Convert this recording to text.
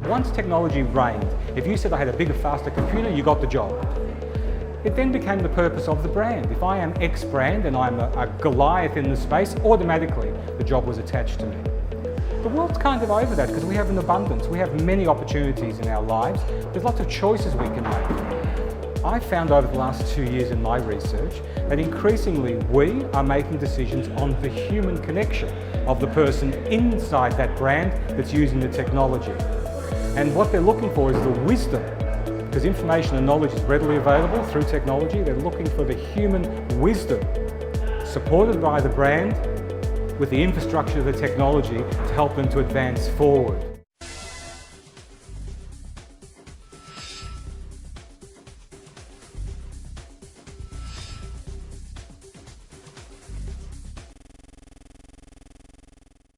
Once technology reigned, if you said I had a bigger, faster computer, you got the job. It then became the purpose of the brand. If I am X brand and I'm a Goliath in the space, automatically the job was attached to me. The world's kind of over that because we have an abundance. We have many opportunities in our lives. There's lots of choices we can make. I've found over the last 2 years in my research that increasingly we are making decisions on the human connection of the person inside that brand that's using the technology. And what they're looking for is the wisdom, because information and knowledge is readily available through technology. They're looking for the human wisdom supported by the brand with the infrastructure of the technology to help them to advance forward.